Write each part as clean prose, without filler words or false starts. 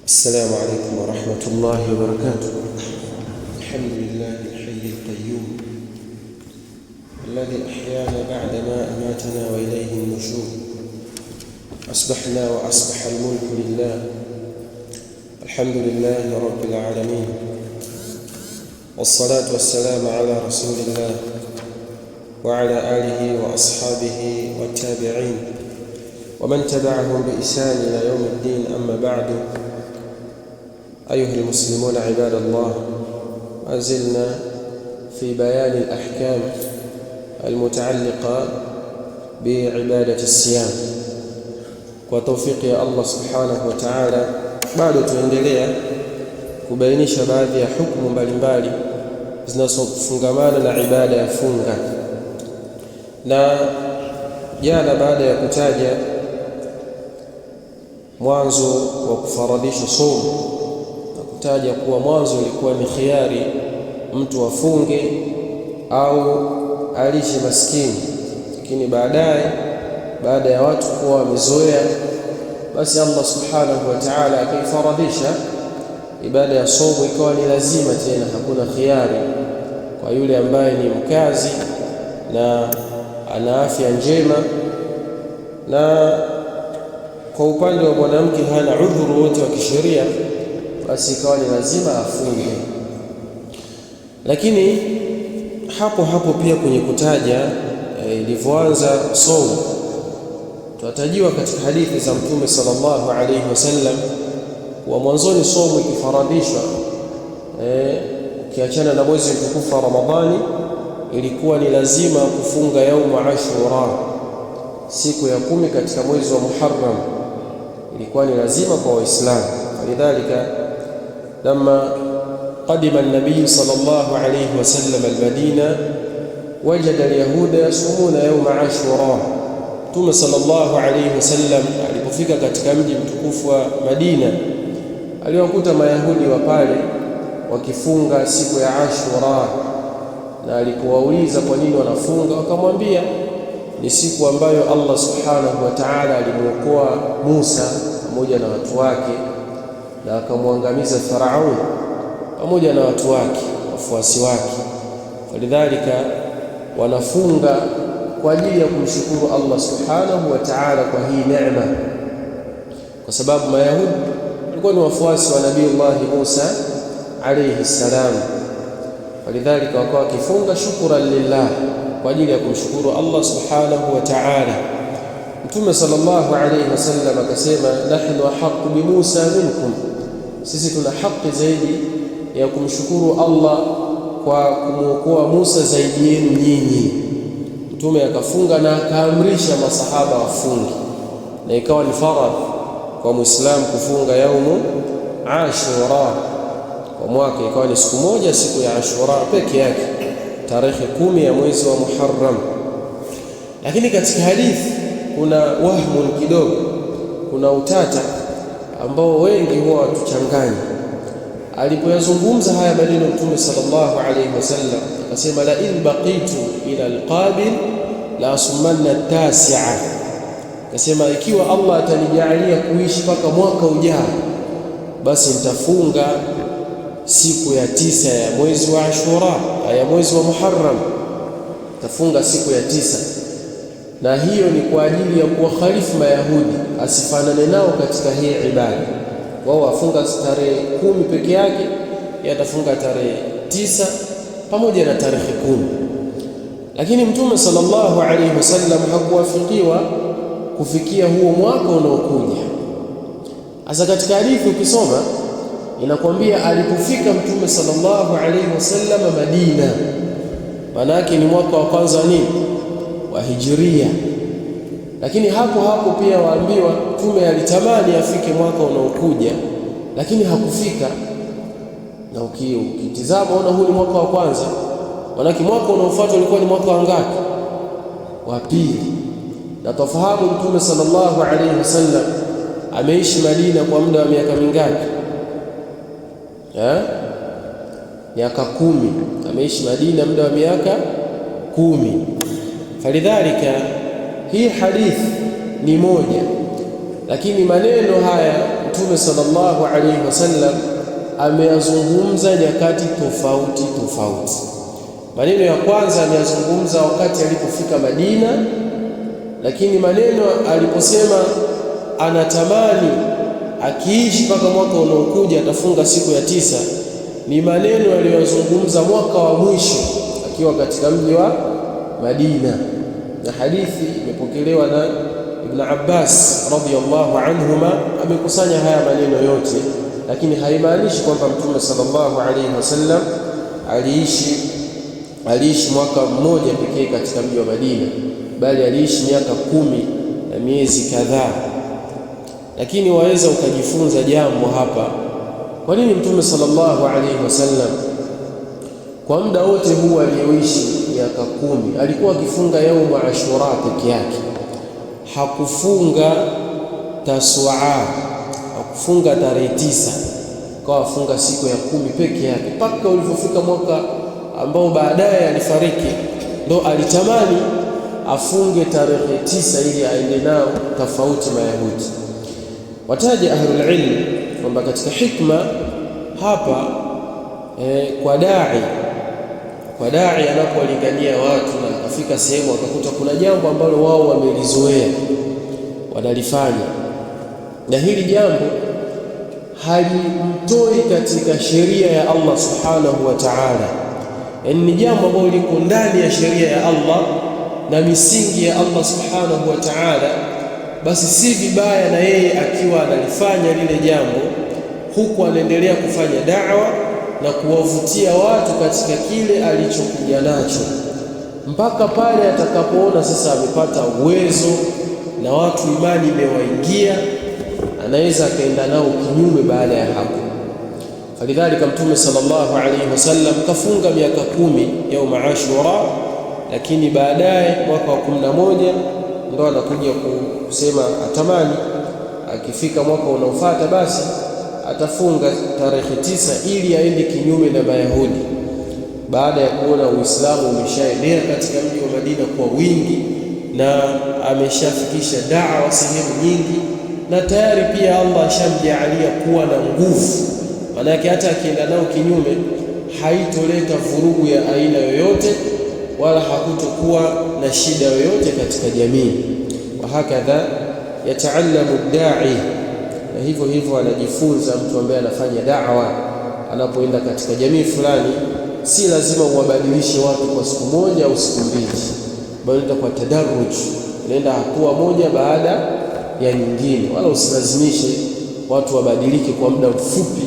السلام عليكم ورحمة الله وبركاته. الحمد لله الحي القيوم الذي أحيانا بعدما أماتنا وإليه النشور. أصبحنا وأصبح الملك لله، الحمد لله رب العالمين، والصلاة والسلام على رسول الله وعلى آله وأصحابه والتابعين ومن تبعهم بإحسان إلى يوم الدين. أما بعد، أيها المسلمون عباد الله، ما زلنا في بيان الأحكام المتعلقة بعبادة الصيام وتوفيق الله سبحانه وتعالى. bado tuendelea kubainisha baadhi ya hukumu mbalimbali zinazofungamana na ibada ya funga, na jana baada ya kutaja mwanzo wa kufaradhisha somo na kutaja kuwa mwanzo ulikuwa ni khiari mtu afunge au alishe maskini, lakini baadaye baada ya watu kuwa wamezoea, basi Allah subhanahu wa ta'ala akaifaradhisha ibada ya somo ikawa ni lazima tena, hakuna khiari kwa yule ambaye ni mkazi na ana afya njema, na kwa upande wa mwanamke hana udhuru wote wa kisheria, basi ikawa ni lazima afunge. Lakini hapo hapo pia kwenye kutaja ilivyoanza somo, tutatajiwa katika hadithi za Mtume sallallahu alayhi wasallam wa mwanzoni somo ikifaradishwa, ukiachana na mwezi mtukufu wa Ramadhani, ilikuwa ni lazima kufunga yaumu Ashura, siku ya 10 katika mwezi wa Muharram, ilikuwa ni lazima kwa Waislamu. Lidhalika lama qadima an-nabiy sallallahu alayhi wasallam al-Madina wajada al-yahuda yasumuna yawma Ashura. Mtume sallallahu alayhi wasallam alipofika katika mji mtukufu wa Madina, aliwakuta Mayahudi wa pale wakifunga siku ya Ashura, na alipowauliza kwa nini wanafunga, wakamwambia ni siku ambayo Allah subhanahu wa ta'ala alimuokoa Musa pamoja na watu wake na akamwangamiza Farauni pamoja na watu wake, wafuasi wake. Falidhalika wanafunga kwa ajili ya kumshukuru Allah subhanahu wa ta'ala kwa hii neema, kwa sababu Mayahudi walikuwa ni wafuasi wa Nabiiullah Musa alayhi salam. Falidhalika wakawa wakifunga shukran lillah, kwa ajili ya kumshukuru Allah subhanahu wa ta'ala. Mtume sallallahu alayhi wasallam akasema, nahnu ahqqu bi Musa minkum, sisi tuna haki zaidi ya kumshukuru Allah kwa kumuokoa Musa zaidi yenu nyinyi. Mtume akafunga na akaamrisha masahaba wafunge, na ikawa ni faradhi kwa Muislamu kufunga yaumu Ashura kwa mwaka, ikawa ni siku moja, siku ya Ashura peke yake, tarehe 10 ya mwezi wa Muharram. Lakini katika hadithi kuna wahmun kidogo, kuna utata ambao wengi huwa watuchanganya. Alipoyazungumza haya maneno Mtume sallallahu alayhi wasallam akasema, la in baqitu ila alqabil la asumanna at-tasi'a, akasema ikiwa Allah atanijalia kuishi mpaka mwaka ujao, basi nitafunga siku ya 9 ya mwezi wa Ashura, ya mwezi wa Muharram, tafunga siku ya 9, na hiyo ni kwa ajili ya kuwakhalifu Mayahudi asifanane nao katika hii ibada. Wao wafunga tarehe 10 peke yake, yatafunga tarehe 9 pamoja na tarehe 10. Lakini Mtume sallallahu alayhi wasallam hakuwafikiwa kufikia huo mwaka unaokuja. Hasa katika hadithi ukisoma inakwambia alipofika Mtume sallallahu alayhi wasallam Madina, maana yake ni mwaka wa kwanza wa Hijiria. Lakini hapo hapo pia waambiwa Mtume alitamani afike mwaka unaokuja, lakini hakufika. Na ukitizama ona, huu ni mwaka wa kwanza, maana mwaka unaofuata ulikuwa ni mwaka wa ngapi? Wa pili. Na tufahamu Mtume sallallahu alayhi wasallam ameishi Madina kwa muda wa miaka mingapi? Miaka 10. Ameishi Madina muda wa miaka 10. Falidhalika hii hadithi ni moja, lakini maneno haya Mtume sallallahu alaihi wasallam ameyazungumza nyakati tofauti tofauti. Maneno ya kwanza ameyazungumza wakati alipofika Madina, lakini maneno aliposema anatamani akiishi mpaka mwaka unaokuja atafunga siku ya 9, ni maneno aliyozungumza mwaka wa mwisho akiwa katika mji wa Madina, na hadithi imepokelewa na Ibn Abbas radhiyallahu anhuma. Amekusanya haya maneno yote, lakini haimaanishi kwamba Mtume sallallahu alaihi wasallam aliishi mwaka mmoja pekee katika mji wa Madina, bali aliishi miaka 10 na miezi kadhaa. Lakini waweza ukajifunza jambo hapa. Kwa nini Mtume sallallahu alaihi wasallam kwa muda wote huu aliyoishi miaka 10 alikuwa akifunga yaumu Ashura peke yake? Hakufunga Tasua, hakufunga tarehe 9, akawa afunga siku ya 10 peke yake, mpaka ulipofika mwaka ambao baadaye alifariki, ndo alitamani afunge tarehe 9 ili aende nao tofauti Mayahudi. Wataja ahlul ilm kwamba katika hikma hapa kwa dai anapolingania watu na akafika sehemu akakuta kuna jambo ambalo wao wamelizoea wanalifanya, na hili jambo halimtoi katika sheria ya Allah subhanahu wa ta'ala, yaani ni jambo ambalo liko ndani ya sheria ya Allah na misingi ya Allah subhanahu wa ta'ala, basi si vibaya na yeye akiwa analifanya lile jambo huku anaendelea kufanya da'wa na kuwavutia watu katika kile alichokuja nacho, mpaka pale atakapoona sasa amepata uwezo na watu imani imewaingia, anaweza akaenda nao kinyume baada ya hapo. Falidhalika Mtume sallallahu alaihi wasallam kafunga miaka 10 yaum Ashura, lakini baadaye mwaka wa 11 ndo anakuja kusema atamani akifika mwaka unaofuata basi atafunga tarehe 9 ili aende kinyume na Mayahudi, baada ya kuona Uislamu umeshaenea katika mji wa Madina kwa wingi na ameshafikisha da'wa sehemu nyingi, na tayari pia Allah ashamjaalia kuwa na nguvu. Maana yake hata akienda nao kinyume haitoleta vurugu ya aina yoyote, wala hakutokuwa na shida yoyote katika jamii. Wa hakadha yataallamu dai, na hivyo hivyo anajifunza mtu ambaye anafanya da'wa, anapoenda katika jamii fulani, si lazima uwabadilishe watu kwa siku moja au siku mbili, bali kwa tadarruj, unaenda hatua moja baada ya nyingine, wala usilazimishe watu wabadilike kwa muda mfupi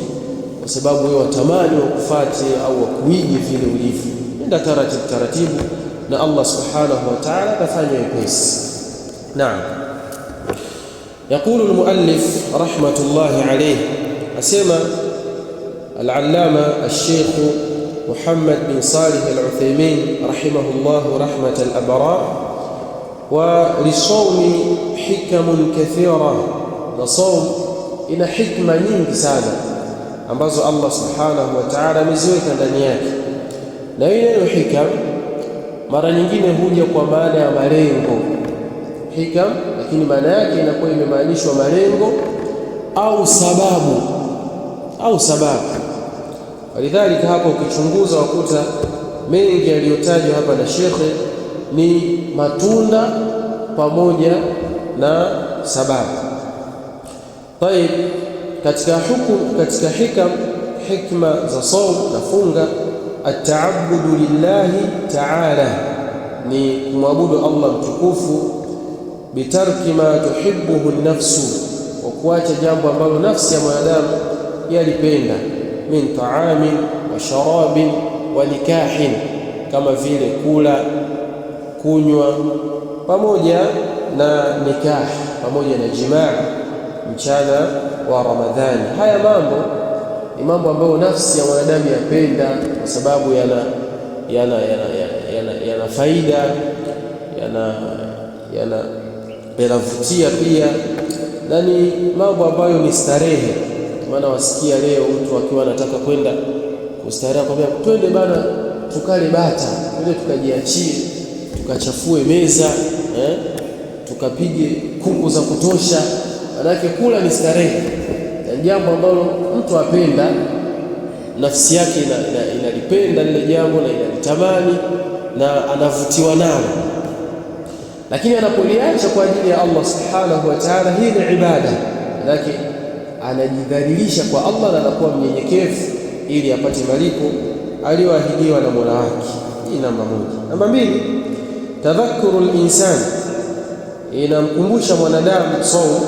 kwa sababu wewe watamani wakufuate au wakuige vile ulivyo. Nenda taratibu taratibu na Allah subhanahu wa ta'ala atafanya wepesi. Naam. يقول المؤلف رحمة الله عليه أسمى العلامة الشيخ محمد بن صالح العثيمين رحمه الله رحمة الأبرار: ولصوم حكم كثيرة. نصوم إن حكمة nyingi sana ambazo Allah subhanahu wa ta'ala ameziweka ndani yake, na ile hikam mara nyingine huja kwa maana ya malengo hikam, lakini maana yake inakuwa imemaanishwa malengo au sababu. Walidhalika hapa ukichunguza wakuta mengi yaliyotajwa hapa na shekhe ni matunda pamoja na sababu. Tayeb, katika hikma za saum na funga, at-ta'abbudu lillahi ta'ala, ni kumwabudu Allah mtukufu, bitarki ma tuhibbuhu an-nafsu, wa kuacha jambo ambalo nafsi ya mwanadamu yalipenda, min ta'amin wa sharabin wa nikahin, kama vile kula, kunywa, pamoja na nikah, pamoja na jimaa mchana wa Ramadhani. Haya mambo ni mambo ambayo nafsi ya mwanadamu yapenda kwa sababu yana faida, yanavutia pia, na ni mambo ambayo ni starehe. Maana wasikia leo mtu akiwa anataka kwenda kustarehe akwambia twende bana tukale bata, twende tukajiachie, tukachafue meza, tukapige kuku za kutosha. Manake kula ni starehe, jambo ambalo mtu apenda, nafsi yake inalipenda lile jambo na inalitamani na anavutiwa nalo, lakini anapoliacha kwa ajili ya Allah subhanahu wa ta'ala, hii ni ibada, lakini anajidhalilisha kwa Allah na anakuwa mnyenyekevu ili apate malipo aliyoahidiwa na Mola wake. Hii namba moja. Namba mbili, tadhakkuru al-insan, inamkumbusha mwanadamu saum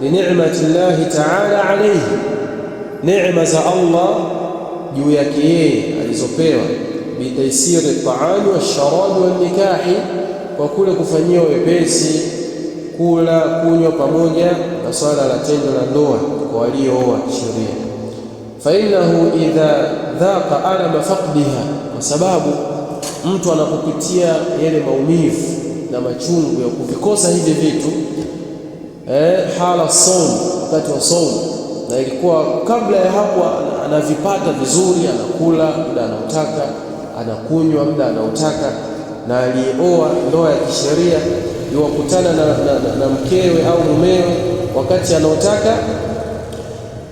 li ni'mati llahi ta'ala alayhi, neema za Allah juu yake yeye alizopewa, bitaisiri at-ta'ami wash-sharabi wan-nikahi, kwa kule kufanyia wepesi kula kunywa pamoja na swala la tendo la ndoa kwa waliooa sheria. Fa innahu idha dhaqa alama faqdiha, kwa sababu mtu anapopitia yale maumivu na machungu ya kuvikosa hivi vitu, hala saum, wakati wa saum, na ilikuwa kabla ya hapo anavipata vizuri, anakula muda anaotaka, anakunywa muda anaotaka, na alioa ndoa ya kisheria yuwakutana na mkewe au mumewe wakati anaotaka,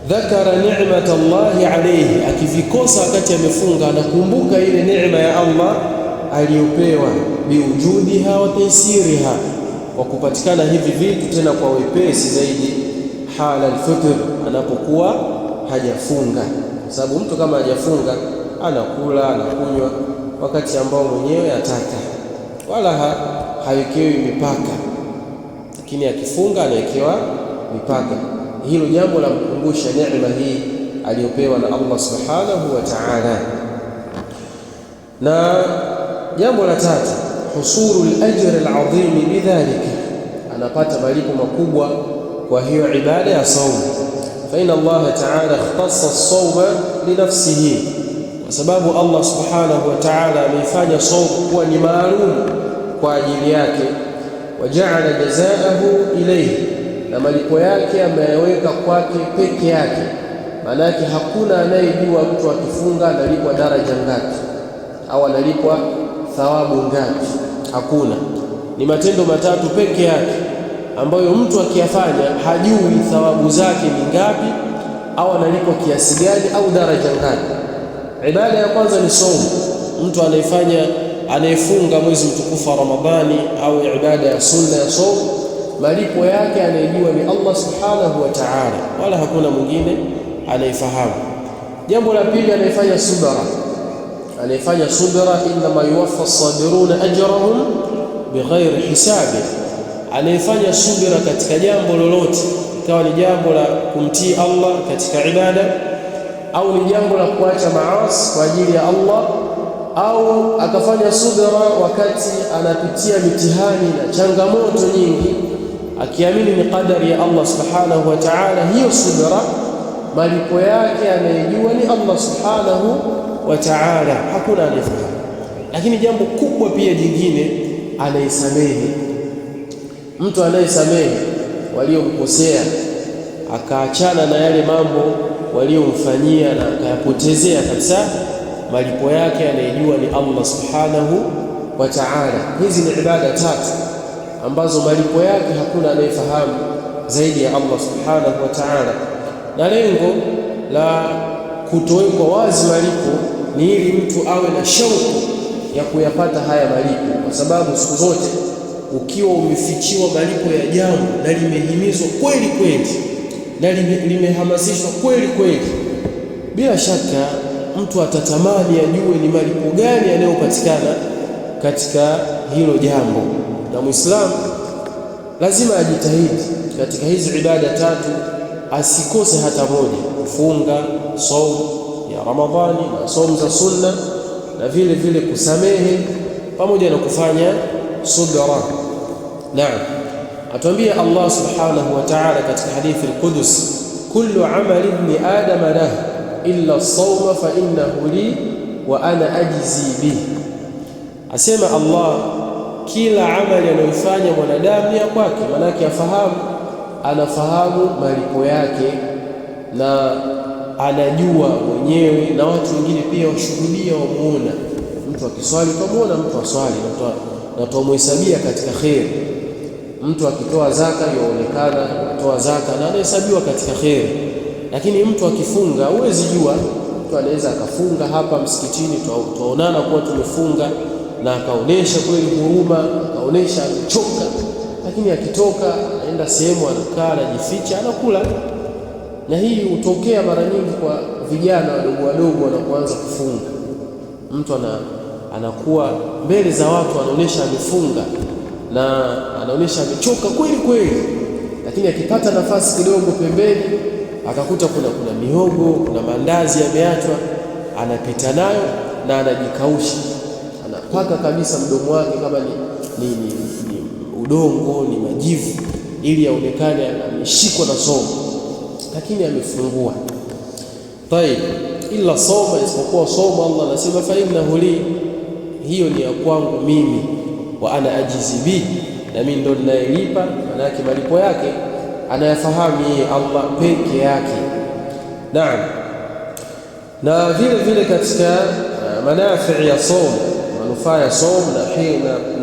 dhakara ni'mat Allahi alayhi, akivikosa wakati amefunga anakumbuka ile neema ya Allah aliyopewa, biujudiha wa taysiriha, wa kupatikana hivi vitu tena kwa wepesi zaidi, hala al-fitr, anapokuwa hajafunga. Kwa sababu mtu kama hajafunga anakula anakunywa wakati ambao mwenyewe ataka, wala hawekewi mipaka, lakini akifunga anawekewa mipaka. Hilo jambo la kukumbusha neema hii aliyopewa na Allah subhanahu wa ta'ala. Na jambo la tatu, husulu al-ajr al-azim bidhalika, anapata malipo makubwa kwa hiyo ibada ya saumu. Fa inna Allah ta'ala ikhtassa as-sawma li nafsihi, kwa sababu Allah subhanahu wa ta'ala ameifanya saumu kuwa ni maalum kwa ajili yake. Waja'ala jazaahu ilayhi, na malipo yake ameyaweka kwake peke yake. Maana yake hakuna anayejua mtu akifunga analipwa daraja ngapi au analipwa thawabu ngapi, hakuna. Ni matendo matatu peke yake ambayo mtu akiyafanya hajui thawabu zake ni ngapi au analipwa kiasi gani au daraja ngapi. Ibada ya kwanza ni saumu. Mtu anayefunga mwezi mtukufu wa Ramadhani au ibada ya sunna ya saumu, malipo yake anayejua ni Allah subhanahu wa ta'ala, wala hakuna mwingine anayefahamu. Jambo la pili, anayefanya subra, inma yuwaffa as-sabiruna ajrahum bighairi hisabi, anayefanya subira katika jambo lolote, ikawa ni jambo la kumtii Allah katika ibada au ni jambo la kuacha maasi kwa ajili ya Allah, au akafanya subira wakati anapitia mitihani na changamoto nyingi, akiamini ni qadari ya Allah subhanahu wa ta'ala, hiyo subira malipo yake anayejua ni Allah subhanahu wa ta'ala, hakuna anayefahamu. Lakini jambo kubwa pia jingine, anayesamehe. Mtu anayesamehe waliomkosea, akaachana na yale mambo waliomfanyia na akayapotezea kabisa, malipo yake anayejua ni Allah subhanahu wa ta'ala. Hizi ni ibada tatu ambazo malipo yake hakuna anayefahamu zaidi ya Allah subhanahu wa ta'ala, na lengo la kutowekwa wazi malipo ni ili mtu awe na shauku ya kuyapata haya malipo, kwa sababu siku zote ukiwa umefichiwa malipo ya jambo na limehimizwa kweli kweli na limehamasishwa kweli kweli, bila shaka mtu atatamani ajue ni malipo gani yanayopatikana katika hilo jambo. Na Muislamu lazima ajitahidi katika hizi ibada tatu, asikose hata moja: kufunga saumu ya Ramadhani na saumu za sunna, na vile vile kusamehe pamoja na kufanya subra. Naam, atuambia Allah subhanahu wa ta'ala katika hadithi al-Qudus, kullu amali ibn adam lahu illa as-sawma fa innahu li wa ana ajzi bihi. Asema Allah, kila amali anayofanya mwanadamu ni ya kwake. Maanake anafahamu malipo yake na anajua mwenyewe, na watu wengine pia washuhudia, wamuona. Mtu akiswali tumuona mtu aswali na tumuhesabia katika khair. Mtu akitoa zaka yaonekana kutoa zaka na anahesabiwa katika khair, Lakini mtu akifunga, huwezi jua, mtu anaweza akafunga hapa msikitini, tuonana kuwa tumefunga, na akaonesha kweli huruma, akaonesha amechoka, lakini akitoka anaenda sehemu, anakaa, anajificha, anakula. Na hii hutokea mara nyingi kwa vijana wadogo wadogo wanapoanza kufunga. Mtu anakuwa mbele za watu anaonesha amefunga na anaonesha amechoka kweli kweli, lakini akipata nafasi kidogo pembeni akakuta kuna mihogo, kuna mandazi yameachwa, anapita nayo na anajikausha, anapaka kabisa mdomo wake kama ni udongo, ni majivu, ili aonekane ameshikwa na somo, lakini amefungua. Tayeb, illa soma, isipokuwa soma, Allah anasema fa innahu li, hiyo ni ya kwangu mimi, wa ana ajizi bi, na mimi ndo ninayelipa. Maana yake malipo yake anayafahamu yeye Allah peke yake. Naam, na vile vile katika manafi ya som, manufaa ya som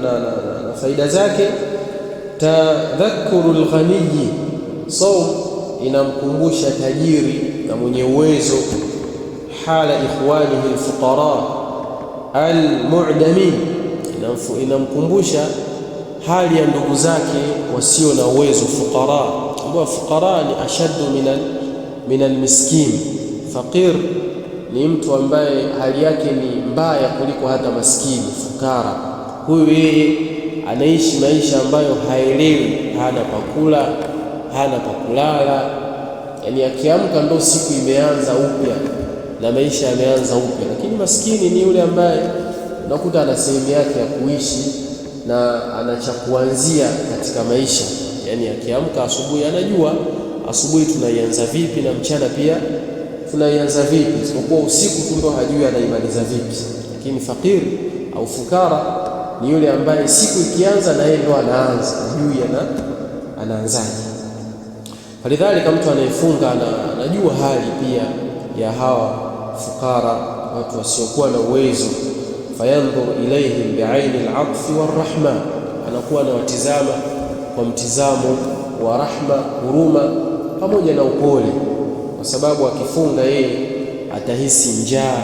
na faida zake, tadhakkurul ghaniyi, som inamkumbusha tajiri na mwenye uwezo, hala ikhwanihi alfuqara almu'damin, inamkumbusha hali ya ndugu zake wasio na uwezo, fuqara, ambao fuqara ni ashaddu min almiskin. Faqir ni mtu ambaye hali yake ni mbaya kuliko hata maskini. Fukara huyu yeye anaishi maisha ambayo haelewi, hana pakula, hana pakulala, yani akiamka ndo siku imeanza upya na maisha yameanza upya. Lakini maskini ni yule ambaye unakuta ana sehemu yake ya kuishi na ana cha kuanzia katika maisha, yani akiamka asubuhi anajua asubuhi tunaianza vipi na mchana pia tunaianza vipi, isipokuwa usiku tu ndo hajui anaimaliza vipi. Lakini fakiri au fukara ni yule ambaye siku ikianza na yeye ndo anaanza, hajui anaanzaje. Falidhalika mtu anayefunga anajua hali pia ya hawa fukara, watu wasiokuwa na uwezo. Fayandhur ilayhim bi'aini al-'atfi war-rahma, anakuwa anawatizama kwa mtizamo wa rahma, huruma pamoja na upole, kwa sababu akifunga yeye atahisi njaa,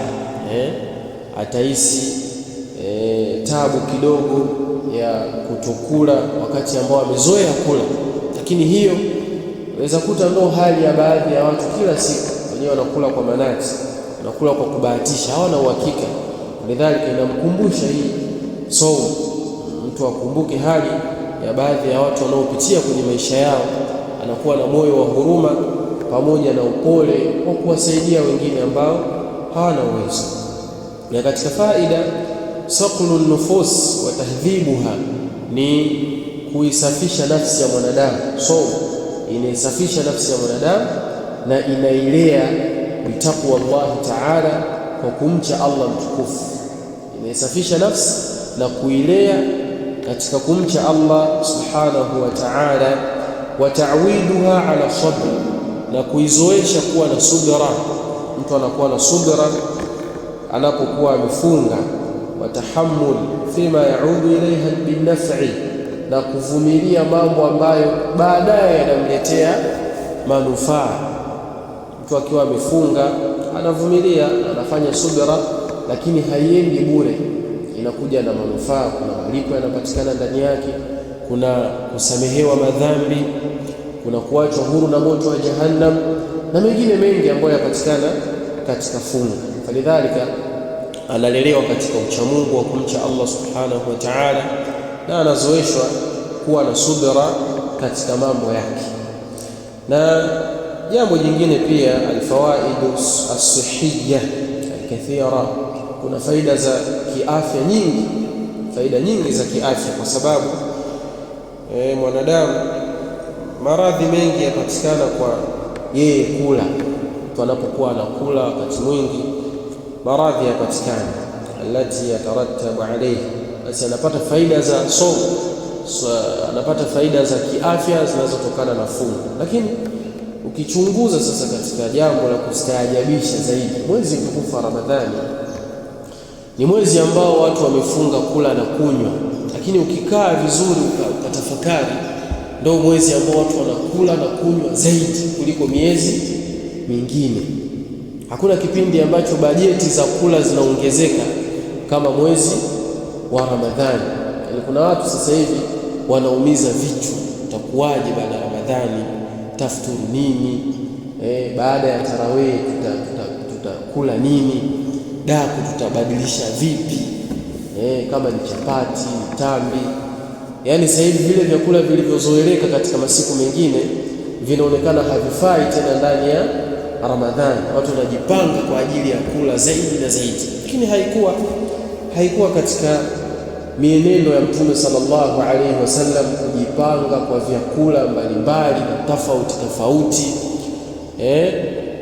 atahisi tabu kidogo ya kutokula wakati ambao amezoea kula. Lakini hiyo unaweza kuta ndo hali ya baadhi ya watu, kila siku wenyewe wanakula kwa manati, wanakula kwa kubahatisha, hawana uhakika. Lidhalika inamkumbusha hii saumu, mtu akumbuke hali ya baadhi ya watu wanaopitia kwenye maisha yao, anakuwa na moyo wa huruma pamoja na upole kwa kuwasaidia wengine ambao hawana uwezo. Na katika faida, saqlu nufus wa tahdhibuha, ni kuisafisha nafsi ya mwanadamu. Saumu inaisafisha nafsi ya mwanadamu na inailea bitaqwa Allah Ta'ala, kwa kumcha Allah mtukufu. Inaisafisha nafsi na kuilea katika kumcha Allah subhanahu wa ta'ala, wa ta'widuha ala sabr, na kuizoesha kuwa na subra. Mtu anakuwa na subra anapokuwa amefunga, wa tahammul fima yaudu ilaiha binaf'i, na kuvumilia mambo ambayo baadaye yanamletea manufaa. Mtu akiwa amefunga anavumilia, anafanya subra, lakini haiendi bure, inakuja na manufaa. Kuna malipo yanapatikana ndani yake, kuna kusamehewa madhambi, kuna kuachwa huru na moto wa Jahannam na mengine mengi ambayo yapatikana katika funga. Falidhalika analelewa katika uchamungu wa kumcha Allah subhanahu wa ta'ala, na anazoeshwa kuwa na subra katika mambo yake. Na jambo jingine pia, alfawaidu as-sihhiyya alkathira, kuna faida za kiafya nyingi, faida nyingi za kiafya, kwa sababu mwanadamu maradhi mengi yapatikana kwa yeye kula. Mtu anapokuwa anakula wakati mwingi, maradhi yapatikana, alati yatarattabu alayhi, basi anapata faida za saumu, anapata faida za kiafya zinazotokana na funga. Lakini ukichunguza sasa katika jambo la kustaajabisha zaidi, mwezi mtukufu wa Ramadhani ni mwezi ambao watu wamefunga kula na kunywa, lakini ukikaa vizuri ukatafakari, ndio mwezi ambao watu wanakula na kunywa zaidi kuliko miezi mingine. Hakuna kipindi ambacho bajeti za kula zinaongezeka kama mwezi wa Ramadhani. Yani kuna watu sasa hivi wanaumiza vichwa, tutakuwaje baada ya Ramadhani, tafuturu nini, baada ya tarawih tutakula nini, daku tutabadilisha vipi, kama ni chapati, tambi. Yani sasa hivi vile vyakula vilivyozoeleka katika masiku mengine vinaonekana havifai tena ndani ya Ramadhani. Watu wanajipanga kwa ajili ya kula zaidi na zaidi, lakini haikuwa katika mienendo ya Mtume sallallahu alaihi wasallam kujipanga kwa vyakula mbalimbali na tofauti,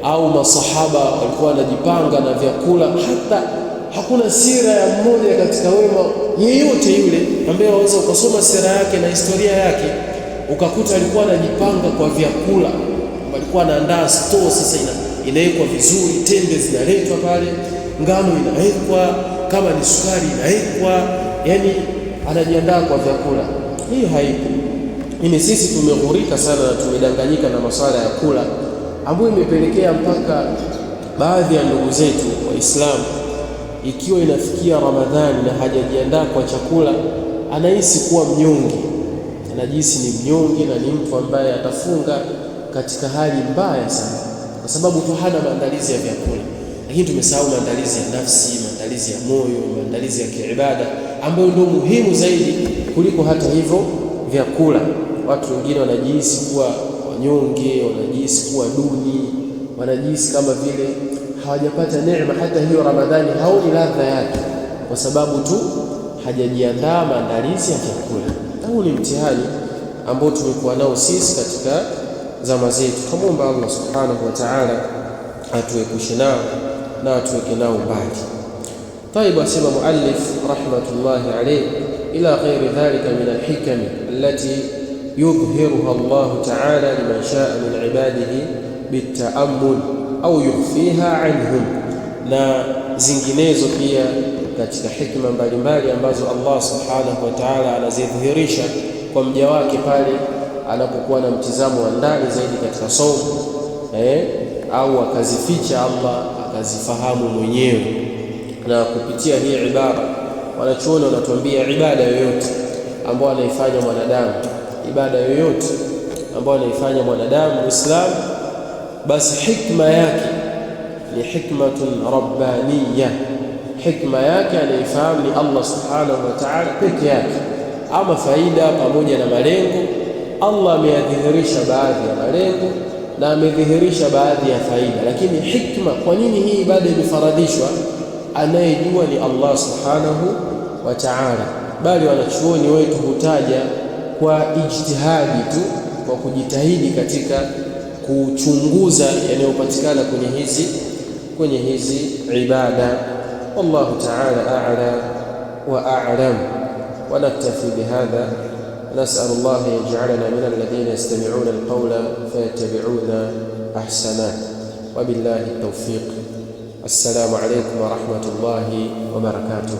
au masahaba walikuwa wanajipanga na vyakula. Hata hakuna sira ya mmoja katika wema yeyote yule ambaye waweza ukasoma sira yake na historia yake ukakuta alikuwa anajipanga kwa vyakula. Alikuwa anaandaa store, sasa inawekwa vizuri, tende zinaletwa pale, ngano inawekwa, kama ni sukari inawekwa, yani anajiandaa kwa vyakula. Hii haipo. Ni sisi tumeghurika sana na tumedanganyika na masuala ya kula, ambayo imepelekea mpaka baadhi ya ndugu zetu Waislamu ikiwa inafikia Ramadhani na hajajiandaa kwa chakula, anahisi kuwa mnyonge, anajihisi ni mnyonge na ni mtu ambaye atafunga katika hali mbaya sana, kwa sababu tu hana maandalizi ya vyakula. Lakini tumesahau maandalizi ya nafsi, maandalizi ya moyo, maandalizi ya kiibada, ambayo ndio muhimu zaidi kuliko hata hivyo vyakula. Watu wengine wanajihisi kuwa wanyonge, wanajihisi kuwa duni, wanajihisi kama vile hawajapata neema hata hiyo Ramadhani, haoni ladha yake kwa sababu tu hajajiandaa maandalizi ya vyakula. Huu ni mtihani ambao tumekuwa nao sisi katika zama zetu. Tumuombe Allah subhanahu wa ta'ala atuepushe nao na atuweke nao mbali. طيب, asema muallif rahmatullahi alayhi, ila ghairi dhalika min alhikam allati yudhhiruha Allah ta'ala liman sha'a min ibadihi bitaammul au yukhfiha anhum, na zinginezo pia katika hikma mbalimbali ambazo Allah subhanahu wa ta'ala anazidhihirisha kwa mja wake pale anapokuwa na mtizamo wa ndani zaidi katika somo, au akazificha Allah akazifahamu mwenyewe. Na kupitia hii ibara wanachuoni wanatuambia ibada yoyote ambayo anaifanya mwanadamu, ibada yoyote ambayo anaifanya mwanadamu Muislamu, basi hikma yake ni hikmatun rabbaniyya. Hikma yake anaifahamu ni Allah subhanahu wa ta'ala peke yake. Ama faida pamoja na malengo, Allah ameyadhihirisha baadhi ya malengo na amedhihirisha baadhi ya faida, lakini hikma, kwa nini hii ibada imefaradhishwa, anayejua ni Allah subhanahu wa ta'ala. Bali wanachuoni wetu hutaja kwa ijtihadi tu, kwa kujitahidi katika kuchunguza yanayopatikana kwenye hizi ibada. Wallahu ta'ala a'la wa a'lam, wa naktafi bihadha. نسأل الله يجعلنا من الذين يستمعون القول فيتبعون أحسنه، وبالله التوفيق. السلام عليكم ورحمة الله وبركاته.